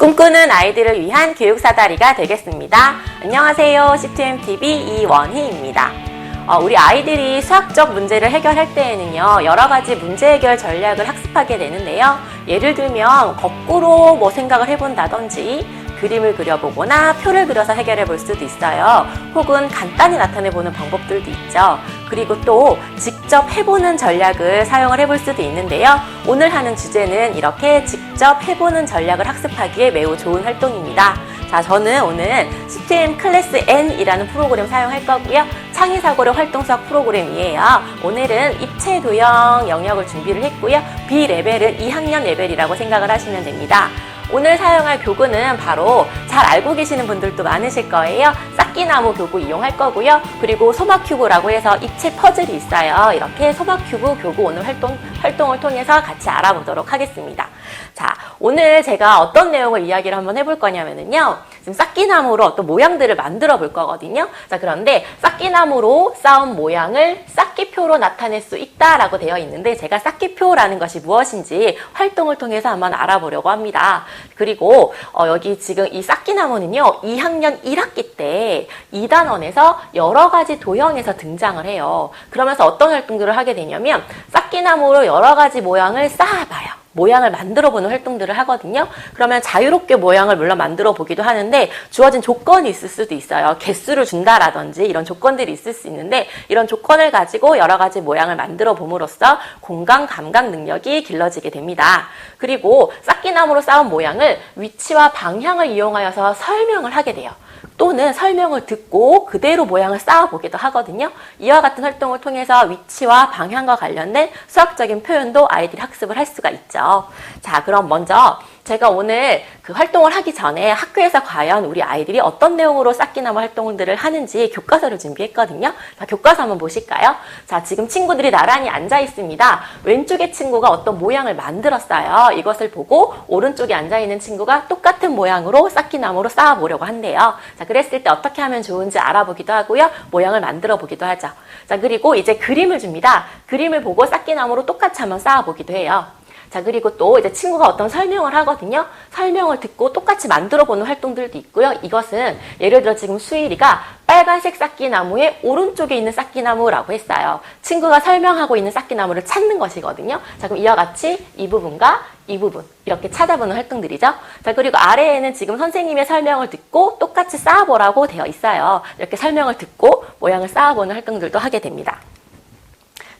꿈꾸는 아이들을 위한 교육사다리가 되겠습니다. 안녕하세요. C2MTV 이원희입니다. 우리 아이들이 수학적 문제를 해결할 때에는요, 여러 가지 문제 해결 전략을 학습하게 되는데요. 예를 들면 거꾸로 생각을 해본다든지 그림을 그려보거나 표를 그려서 해결해 볼 수도 있어요. 혹은 간단히 나타내보는 방법들도 있죠. 그리고 또 직접 해보는 전략을 사용을 해볼 수도 있는데요. 오늘 하는 주제는 이렇게 직접 해보는 전략을 학습하기에 매우 좋은 활동입니다. 자, 저는 오늘 C2M 클래스 N이라는 프로그램 사용할 거고요. 창의사고력 활동수학 프로그램이에요. 오늘은 입체 도형 영역을 준비를 했고요. B 레벨은 2학년 레벨이라고 생각을 하시면 됩니다. 오늘 사용할 교구는 바로 잘 알고 계시는 분들도 많으실 거예요. 쌓기나무 교구 이용할 거고요. 그리고 소마큐브라고 해서 입체 퍼즐이 있어요. 이렇게 소마큐브 교구 오늘 활동을 통해서 같이 알아보도록 하겠습니다. 자, 오늘 제가 어떤 내용을 이야기를 한번 해볼 거냐면요. 지금 쌓기나무로 어떤 모양들을 만들어 볼 거거든요. 자, 그런데 쌓기나무로 쌓은 모양을 쌓기표로 나타낼 수 있다라고 되어 있는데 제가 쌓기표라는 것이 무엇인지 활동을 통해서 한번 알아보려고 합니다. 그리고 여기 지금 이 쌓기나무는요. 2학년 1학기 때 2단원에서 여러 가지 도형에서 등장을 해요. 그러면서 어떤 활동들을 하게 되냐면 쌓기나무로 여러 가지 모양을 쌓아봐요. 모양을 만들어보는 활동들을 하거든요. 그러면 자유롭게 모양을 물론 만들어 보기도 하는데 주어진 조건이 있을 수도 있어요. 개수를 준다라든지 이런 조건들이 있을 수 있는데 이런 조건을 가지고 여러 가지 모양을 만들어 봄으로써 공간 감각 능력이 길러지게 됩니다. 그리고 쌓기나무로 쌓은 모양을 위치와 방향을 이용하여서 설명을 하게 돼요. 또는 설명을 듣고 그대로 모양을 쌓아보기도 하거든요. 이와 같은 활동을 통해서 위치와 방향과 관련된 수학적인 표현도 아이들이 학습을 할 수가 있죠. 자, 그럼 먼저 제가 오늘 그 활동을 하기 전에 학교에서 과연 우리 아이들이 어떤 내용으로 쌓기나무 활동들을 하는지 교과서를 준비했거든요. 자, 교과서 한번 보실까요? 자, 지금 친구들이 나란히 앉아 있습니다. 왼쪽의 친구가 어떤 모양을 만들었어요. 이것을 보고 오른쪽에 앉아 있는 친구가 똑같은 모양으로 쌓기나무로 쌓아보려고 한대요. 자, 그랬을 때 어떻게 하면 좋은지 알아보기도 하고요. 모양을 만들어 보기도 하죠. 자, 그리고 이제 그림을 줍니다. 그림을 보고 쌓기나무로 똑같이 한번 쌓아보기도 해요. 자, 그리고 또 이제 친구가 어떤 설명을 하거든요. 설명을 듣고 똑같이 만들어보는 활동들도 있고요. 이것은 예를 들어 지금 수일이가 빨간색 쌓기나무의 오른쪽에 있는 쌓기나무라고 했어요. 친구가 설명하고 있는 쌓기나무를 찾는 것이거든요. 자, 그럼 이와 같이 이 부분과 이 부분 이렇게 찾아보는 활동들이죠. 자, 그리고 아래에는 지금 선생님의 설명을 듣고 똑같이 쌓아보라고 되어 있어요. 이렇게 설명을 듣고 모양을 쌓아보는 활동들도 하게 됩니다.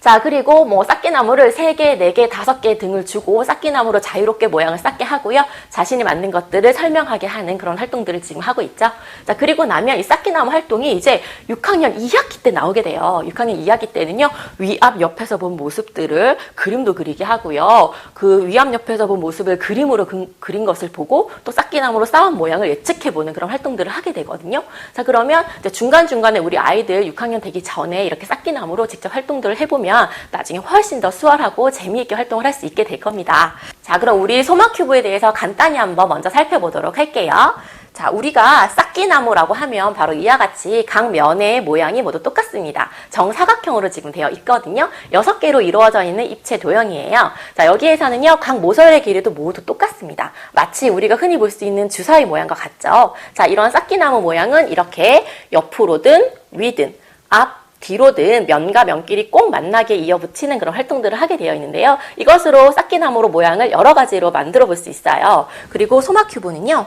자, 그리고 쌓기나무를 3개, 4개, 5개 등을 주고 쌓기나무로 자유롭게 모양을 쌓게 하고요. 자신이 만든 것들을 설명하게 하는 그런 활동들을 지금 하고 있죠. 자, 그리고 나면 이 쌓기나무 활동이 이제 6학년 2학기 때 나오게 돼요. 6학년 2학기 때는요. 위앞 옆에서 본 모습들을 그림도 그리게 하고요. 그 위앞 옆에서 본 모습을 그림으로 그린 것을 보고 또 쌓기나무로 쌓은 모양을 예측해보는 그런 활동들을 하게 되거든요. 자, 그러면 이제 중간중간에 우리 아이들 6학년 되기 전에 이렇게 쌓기나무로 직접 활동들을 해보면 나중에 훨씬 더 수월하고 재미있게 활동을 할 수 있게 될 겁니다. 자, 그럼 우리 소마큐브에 대해서 간단히 한번 먼저 살펴보도록 할게요. 자, 우리가 쌓기나무라고 하면 바로 이와 같이 각 면의 모양이 모두 똑같습니다. 정사각형으로 지금 되어 있거든요. 6개로 이루어져 있는 입체 도형이에요. 자, 여기에서는요, 각 모서리의 길이도 모두 똑같습니다. 마치 우리가 흔히 볼 수 있는 주사위 모양과 같죠. 자, 이런 쌓기나무 모양은 이렇게 옆으로든 위든 앞, 뒤로든 면과 면끼리 꼭 만나게 이어붙이는 그런 활동들을 하게 되어 있는데요. 이것으로 쌓기나무로 모양을 여러 가지로 만들어 볼 수 있어요. 그리고 소마큐브는요.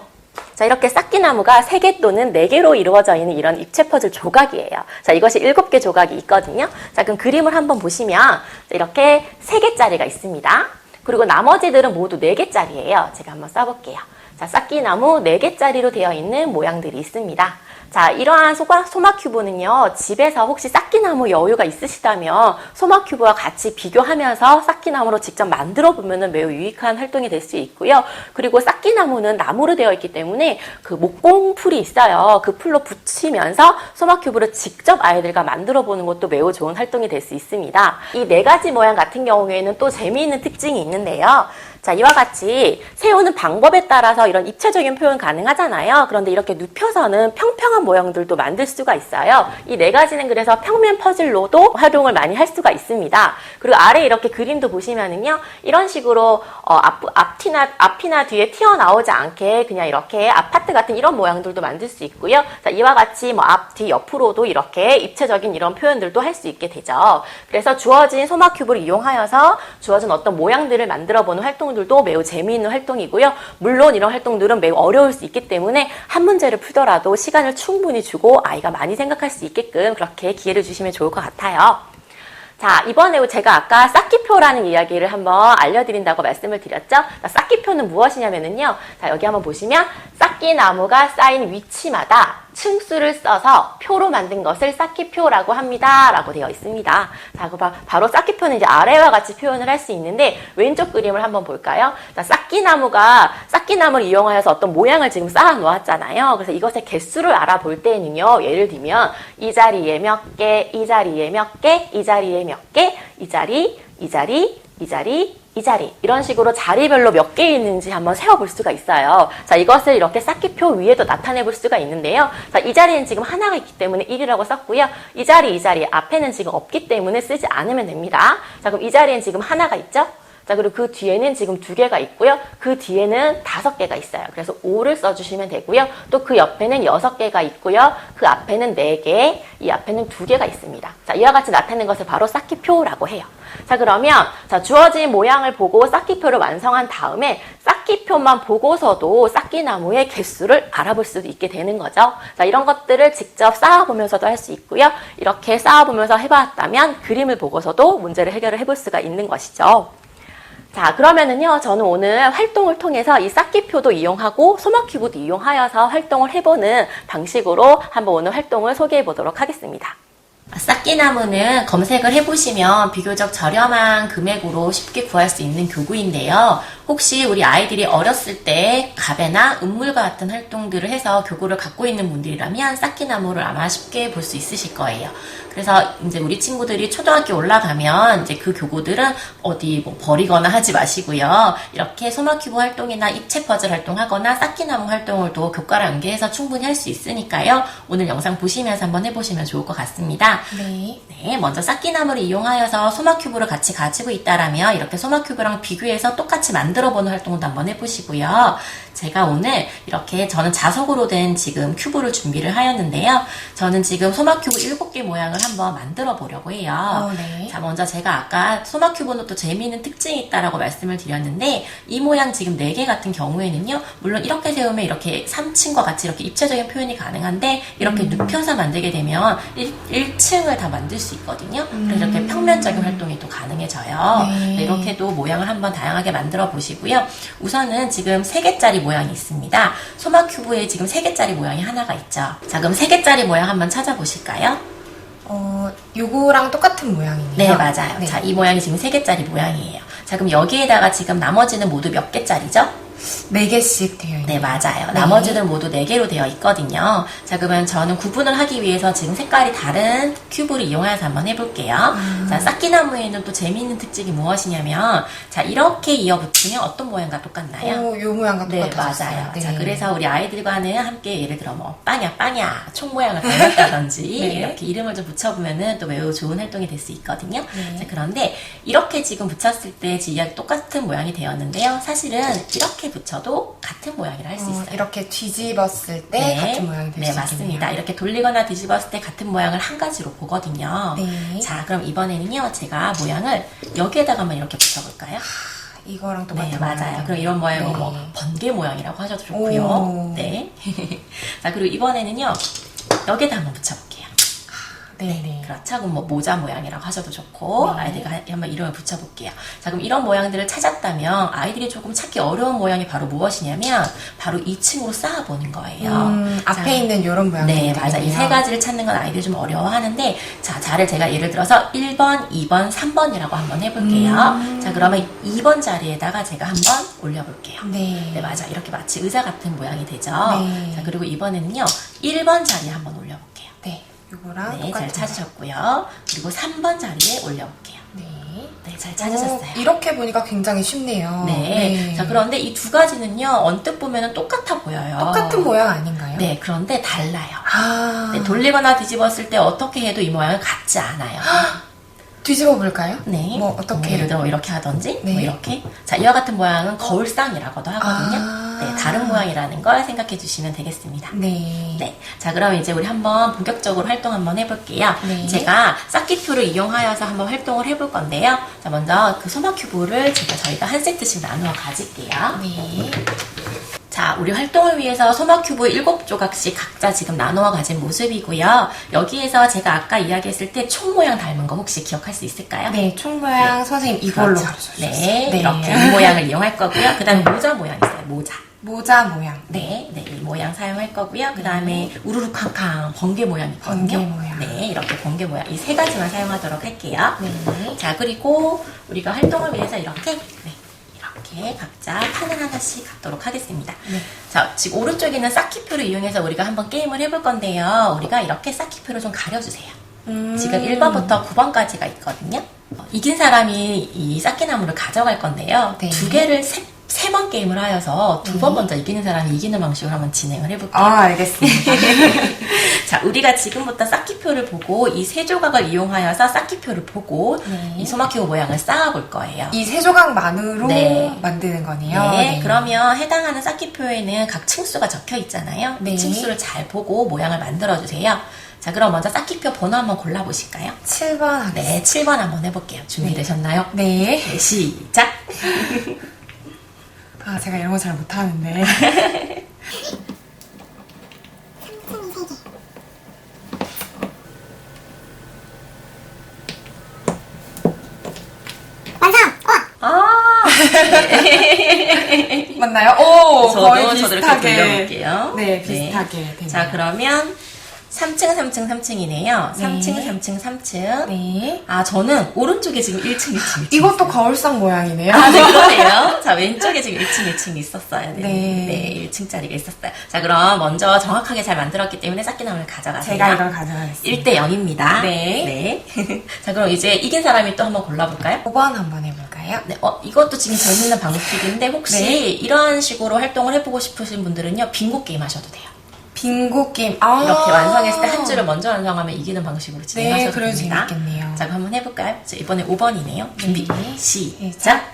자, 이렇게 쌓기나무가 3개 또는 4개로 이루어져 있는 이런 입체 퍼즐 조각이에요. 자, 이것이 7개 조각이 있거든요. 자, 그럼 그림을 한번 보시면 이렇게 3개짜리가 있습니다. 그리고 나머지들은 모두 4개짜리예요. 제가 한번 써볼게요. 자, 쌓기나무 4개짜리로 되어 있는 모양들이 있습니다. 자, 이러한 소마큐브는요, 집에서 혹시 쌓기나무 여유가 있으시다면 소마큐브와 같이 비교하면서 쌓기나무로 직접 만들어 보면 매우 유익한 활동이 될 수 있고요. 그리고 쌓기나무는 나무로 되어 있기 때문에 그 목공풀이 있어요. 그 풀로 붙이면서 소마큐브를 직접 아이들과 만들어 보는 것도 매우 좋은 활동이 될 수 있습니다. 이 4가지 모양 같은 경우에는 또 재미있는 특징이 있는데요. 자, 이와 같이 세우는 방법에 따라서 이런 입체적인 표현 가능하잖아요. 그런데 이렇게 눕혀서는 평평한 모양들도 만들 수가 있어요. 이 네 가지는 그래서 평면 퍼즐로도 활용을 많이 할 수가 있습니다. 그리고 아래 이렇게 그림도 보시면은요, 이런 식으로 앞이나 뒤에 튀어나오지 않게 그냥 이렇게 아파트 같은 이런 모양들도 만들 수 있고요. 자, 이와 같이 뭐 앞, 뒤, 옆으로도 이렇게 입체적인 이런 표현들도 할 수 있게 되죠. 그래서 주어진 소마 큐브를 이용하여서 주어진 어떤 모양들을 만들어보는 활동들도 매우 재미있는 활동이고요. 물론 이런 활동들은 매우 어려울 수 있기 때문에 한 문제를 풀더라도 시간을 충분히 주고 아이가 많이 생각할 수 있게끔 그렇게 기회를 주시면 좋을 것 같아요. 자, 이번에 제가 아까 쌓기표라는 이야기를 한번 알려드린다고 말씀을 드렸죠. 자, 쌓기표는 무엇이냐면요. 자, 여기 한번 보시면 쌓기나무가 쌓인 위치마다 층수를 써서 표로 만든 것을 쌓기표라고 합니다. 라고 되어 있습니다. 자, 바로 쌓기표는 이제 아래와 같이 표현을 할 수 있는데 왼쪽 그림을 한번 볼까요? 자, 쌓기나무를 이용하여서 어떤 모양을 지금 쌓아 놓았잖아요. 그래서 이것의 개수를 알아볼 때는요. 예를 들면 이 자리에 몇 개, 이 자리에 몇 개, 이 자리에 몇 개, 이 자리, 이 자리, 이 자리, 이 자리 이런 식으로 자리별로 몇 개 있는지 한번 세어볼 수가 있어요. 자, 이것을 이렇게 쌓기표 위에도 나타내 볼 수가 있는데요. 자, 이 자리는 지금 하나가 있기 때문에 1이라고 썼고요. 이 자리 앞에는 지금 없기 때문에 쓰지 않으면 됩니다. 자, 그럼 이 자리엔 지금 하나가 있죠? 자, 그리고 그 뒤에는 지금 2개가 있고요. 그 뒤에는 5개가 있어요. 그래서 5를 써주시면 되고요. 또 그 옆에는 6개가 있고요. 그 앞에는 4개, 이 앞에는 2개가 있습니다. 자, 이와 같이 나타낸 것을 바로 쌓기표라고 해요. 자, 그러면 주어진 모양을 보고 쌓기표를 완성한 다음에 쌓기표만 보고서도 쌓기나무의 개수를 알아볼 수도 있게 되는 거죠. 자, 이런 것들을 직접 쌓아보면서도 할 수 있고요. 이렇게 쌓아보면서 해봤다면 그림을 보고서도 문제를 해결을 해볼 수가 있는 것이죠. 자, 그러면은요, 저는 오늘 활동을 통해서 이 쌓기표도 이용하고 소마큐브도 이용하여서 활동을 해보는 방식으로 한번 오늘 활동을 소개해 보도록 하겠습니다. 쌓기나무는 검색을 해보시면 비교적 저렴한 금액으로 쉽게 구할 수 있는 교구인데요. 혹시 우리 아이들이 어렸을 때 가베나 음물과 같은 활동들을 해서 교구를 갖고 있는 분들이라면 쌓기나무를 아마 쉽게 볼 수 있으실 거예요. 그래서 이제 우리 친구들이 초등학교 올라가면 이제 그 교구들은 어디 뭐 버리거나 하지 마시고요. 이렇게 소마큐브 활동이나 입체 퍼즐 활동하거나 쌓기나무 활동을 또 교과랑 연계해서 충분히 할 수 있으니까요. 오늘 영상 보시면서 한번 해보시면 좋을 것 같습니다. 네, 먼저 쌓기나무를 이용하여서 소마큐브를 같이 가지고 있다라면 이렇게 소마큐브랑 비교해서 똑같이 만들어보는 활동도 한번 해보시고요. 제가 오늘 이렇게 저는 자석으로 된 지금 큐브를 준비를 하였는데요. 저는 지금 소마큐브 7개 모양을 한번 만들어 보려고 해요. 네. 자, 먼저 제가 아까 소마큐브는 또 재미있는 특징이 있다라고 말씀을 드렸는데 이 모양 지금 4개 같은 경우에는요. 물론 이렇게 세우면 이렇게 3층과 같이 이렇게 입체적인 표현이 가능한데 이렇게 눕혀서 만들게 되면 1층을 다 만들 수 있거든요. 그래서 이렇게 평면적인 활동이 또 가능해져요. 네, 이렇게도 모양을 한번 다양하게 만들어 보시고요. 우선은 지금 3개짜리 모양이 있습니다. 소마큐브에 지금 3개짜리 모양이 하나가 있죠. 자, 그럼 3개짜리 모양 한번 찾아보실까요? 요거랑 똑같은 모양이네요. 네, 맞아요. 네. 자, 이 모양이 지금 3개짜리 모양이에요. 자, 그럼 여기에다가 지금 나머지는 모두 몇 개짜리죠? 4개씩 되어 있네요. 네, 맞아요. 네. 나머지는 모두 4개로 되어 있거든요. 자, 그러면 저는 구분을 하기 위해서 지금 색깔이 다른 큐브를 이용해서 한번 해볼게요. 자, 쌓기나무에는 또 재미있는 특징이 무엇이냐면, 자, 이렇게 이어붙이면 어떤 모양과 똑같나요? 요 모양과 네, 똑같아졌어요. 맞아요. 네. 자, 그래서 우리 아이들과는 함께 예를 들어 뭐 빵야 총 모양을 닮았다든지 네. 이렇게 이름을 좀 붙여보면은 또 매우 좋은 활동이 될 수 있거든요. 네. 자, 그런데 이렇게 지금 붙였을 때 지금 똑같은 모양이 되었는데요. 사실은 이렇게 붙여도 같은 모양이라 할 수 있어요. 이렇게 뒤집었을 때 네. 같은 모양이 될 수 네, 있겠네요. 맞습니다. 이렇게 돌리거나 뒤집었을 때 같은 모양을 한 가지로 보거든요. 네. 자, 그럼 이번에는요. 제가 모양을 여기에다가만 이렇게 붙여볼까요? 이거랑 똑같은 네, 모양이 맞아요. 그럼 되네요. 이런 모양은 네. 뭐 번개 모양이라고 하셔도 좋고요. 오. 네. 자, 그리고 이번에는요. 여기에다 한번 붙여볼게요. 네네. 그렇죠. 그럼 뭐 모자 모양이라고 하셔도 좋고 네. 아이들과 한번 이름을 붙여볼게요. 자, 그럼 이런 모양들을 찾았다면 아이들이 조금 찾기 어려운 모양이 바로 무엇이냐면 바로 2층으로 쌓아보는 거예요. 앞에 자, 있는 이런 모양이 네, 맞아. 이 3가지를 찾는 건 아이들이 좀 어려워하는데 자, 자를 제가 예를 들어서 1번, 2번, 3번이라고 한번 해볼게요. 자, 그러면 2번 자리에다가 제가 한번 올려볼게요. 네. 네, 맞아. 이렇게 마치 의자 같은 모양이 되죠. 네. 자, 그리고 이번에는요. 1번 자리에 한번 올려볼게요. 네. 요거랑 네, 똑같은 잘 찾으셨고요. 그리고 3번 자리에 올려볼게요. 네. 네, 잘 찾으셨어요. 이렇게 보니까 굉장히 쉽네요. 네. 자, 그런데 이 두 가지는요, 언뜻 보면 똑같아 보여요. 똑같은 모양 아닌가요? 네, 그런데 달라요. 아. 네, 돌리거나 뒤집었을 때 어떻게 해도 이 모양은 같지 않아요. 뒤집어 볼까요? 네. 뭐 어떻게? 예를 들어 이렇게 하든지, 네. 뭐 이렇게. 자, 이와 같은 모양은 거울상이라고도 하거든요. 아. 네, 다른 모양이라는 걸 생각해 주시면 되겠습니다. 네. 네. 자, 그럼 이제 우리 한번 본격적으로 활동 한번 해볼게요. 네. 제가 쌓기표를 이용하여서 한번 활동을 해볼 건데요. 자, 먼저 그 소마 큐브를 저희가 한 세트씩 나누어 가질게요. 네. 자, 우리 활동을 위해서 소마 큐브 7조각씩 각자 지금 나누어 가진 모습이고요. 여기에서 제가 아까 이야기했을 때 총 모양 닮은 거 혹시 기억할 수 있을까요? 네, 총 모양 선생님 이걸로 그렇죠. 가르쳐주셨어요. 네, 이렇게 이 모양을 이용할 거고요. 그 다음에 모자 모양 있어요, 모자. 모자 모양. 네, 네, 이 모양 사용할 거고요. 그 다음에 우르르 캉캉 번개 모양 있거든요. 번개 모양. 네, 이렇게 번개 모양. 이 세 가지만 사용하도록 할게요. 네. 자, 그리고 우리가 활동을 위해서 이렇게 각자 판을 하나씩 갖도록 하겠습니다. 네. 자, 지금 오른쪽에 있는 쌓기표를 이용해서 우리가 한번 게임을 해볼 건데요. 우리가 이렇게 쌓기표를 좀 가려주세요. 지금 1번부터 9번까지가 있거든요. 이긴 사람이 이 쌓기나무를 가져갈 건데요. 네. 두 개를 세 번 게임을 하여서 두 번 먼저 이기는 사람이 이기는 방식으로 한번 진행을 해볼게요. 아, 알겠습니다. 자, 우리가 지금부터 쌓기표를 보고 이 세 조각을 이용하여서 쌓기표를 보고 네. 이 소마큐브 모양을 쌓아볼 거예요. 이 세 조각만으로 네. 만드는 거네요. 네, 그러면 해당하는 쌓기표에는 각 층수가 적혀 있잖아요. 네. 이 층수를 잘 보고 모양을 만들어주세요. 자, 그럼 먼저 쌓기표 번호 한번 골라보실까요? 7번 하겠습니다. 네, 7번 한번 해볼게요. 준비되셨나요? 네. 네, 시작! 아, 제가 이런 거 잘 못하는데. 아! 맞나요? 오, 거의 저도 이렇게 비슷하게. 돌려볼게요. 네, 비슷하게 되네요. 자, 그러면 3층, 3층, 3층이네요. 3층, 네. 3층, 3층. 네. 아, 저는 오른쪽에 지금 1층, 1층, 1층. 이것도 거울상 모양이네요. 아, 네, 그러네요. 자, 왼쪽에 지금 1층, 1층이 있었어요. 네. 네. 네, 1층짜리가 있었어요. 자, 그럼 먼저 정확하게 잘 만들었기 때문에 쌓기나무를 가져가세요. 제가 이걸 가져가겠습니다. 1대 0입니다. 네. 네. 자, 그럼 이제 이긴 사람이 또 한번 골라볼까요? 5번 한번 해볼까요? 네, 이것도 지금 재밌는 방식인데 혹시 네. 이러한 식으로 활동을 해보고 싶으신 분들은요, 빙고 게임 하셔도 돼요. 빙고 게임. 아. 이렇게 완성했을 때 한 줄을 먼저 완성하면 이기는 방식으로 진행하셔도 네, 그래도 됩니다. 재밌겠네요. 자, 그럼 한번 해볼까요? 자, 이번에 5번이네요. 준비, 네. 시작!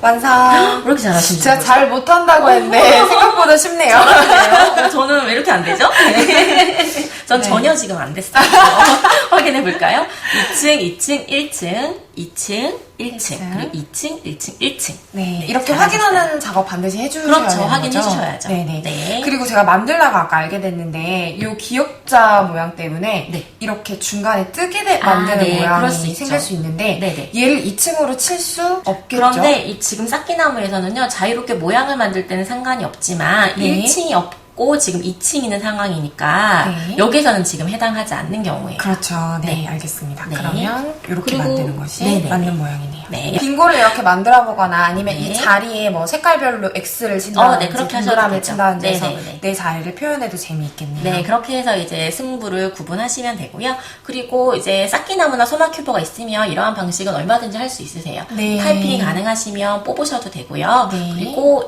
완성. 왜 이렇게 잘하시는지 제가 잘 못한다고 했는데 생각보다 쉽네요. 저는 왜 이렇게 안 되죠? 전 네. 전혀 지금 안 됐어요. 확인해 볼까요? 2층, 2층, 1층, 2층, 1층, 그리고 2층, 1층, 1층. 네, 이렇게 잘하셨어요. 확인하는 작업 반드시 해주셔야 그렇죠. 되는 확인해 거죠? 주셔야죠. 네네. 네. 그리고 제가 만들다가 아까 알게 됐는데 이 기역자 모양 때문에 네. 이렇게 중간에 뜨게 만드는 네, 그럴 모양이 수 있죠. 생길 수 있는데 네네. 얘를 2층으로 칠 수 없겠죠? 그런데 이 지금 쌓기나무에서는요, 자유롭게 모양을 만들 때는 상관이 없지만 네. 1층이 없고 지금 2층 있는 상황이니까 네. 여기서는 지금 해당하지 않는 경우예요. 그렇죠. 네, 네. 알겠습니다. 네. 그러면 이렇게 그리고- 만드는 것이 네네. 맞는 모양이네요. 네. 빙고를 이렇게 만들어 보거나 아니면 네. 이 자리에 뭐 색깔별로 X를 친다든지 네, 그렇게 하셔도 동그라미 되죠. 친다든지 해서 네네네. 내 자리를 표현해도 재미있겠네요. 네, 그렇게 해서 이제 승부를 구분하시면 되고요. 그리고 이제 쌓기나무나 소마큐버가 있으면 이러한 방식은 얼마든지 할 수 있으세요. 네. 타이핑이 가능하시면 뽑으셔도 되고요. 네. 그리고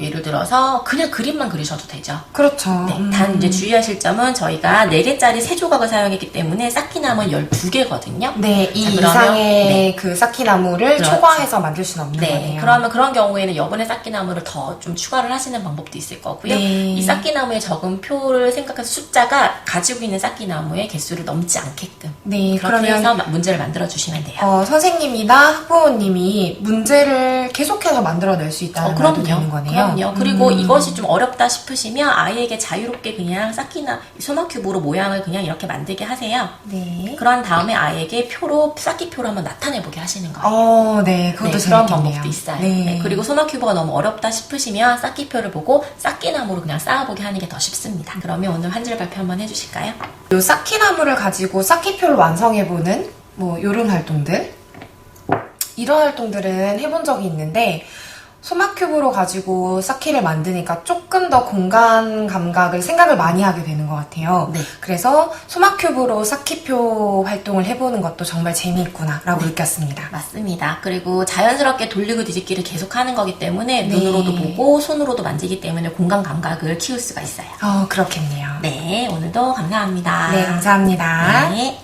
예를 들어서 그냥 그림만 그리셔도 되죠. 그렇죠. 네, 단 이제 주의하실 점은 저희가 4개짜리 3조각을 사용했기 때문에 쌓기나무는 12개거든요. 네, 이 자, 그러면- 이상의 네. 그 쌓기나무를 그렇죠. 초과해서 만들 수는 없는 네, 거네요. 그러면 그런 경우에는 여분의 쌓기나무를 더 좀 추가를 하시는 방법도 있을 거고요. 네. 이 쌓기나무에 적은 표를 생각해서 숫자가 가지고 있는 쌓기나무의 개수를 넘지 않게끔 네, 그렇게 그러면 해서 문제를 만들어 주시면 돼요. 선생님이나 학부모님이 문제를 계속해서 만들어낼 수 있다는 말도 되는 거네요. 그럼요. 그리고 이것이 좀 어렵다 싶으시면 아이에게 자유롭게 그냥 쌓기나 소마큐브로 모양을 그냥 이렇게 만들게 하세요. 네. 그런 다음에 아이에게 쌓기표로 한번 나타내보게 하시는 거예요. 네, 그것도 네, 재밌겠네요. 그런 방법도 있어요. 네, 그리고 소마큐브가 너무 어렵다 싶으시면 쌓기표를 보고 쌓기나무로 그냥 쌓아보게 하는 게 더 쉽습니다. 그러면 오늘 한 줄 발표 한번 해주실까요? 이 쌓기나무를 가지고 쌓기표를 완성해보는 뭐 요런 활동들. 이런 활동들은 해본 적이 있는데 소마 큐브로 가지고 쌓기를 만드니까 조금 더 공간 감각을 생각을 많이 하게 되는 것 같아요. 네. 그래서 소마 큐브로 쌓기표 활동을 해보는 것도 정말 재미있구나라고 느꼈습니다. 맞습니다. 그리고 자연스럽게 돌리고 뒤집기를 계속하는 거기 때문에 네. 눈으로도 보고 손으로도 만지기 때문에 공간 감각을 키울 수가 있어요. 그렇겠네요. 네, 오늘도 감사합니다. 네, 감사합니다. 네.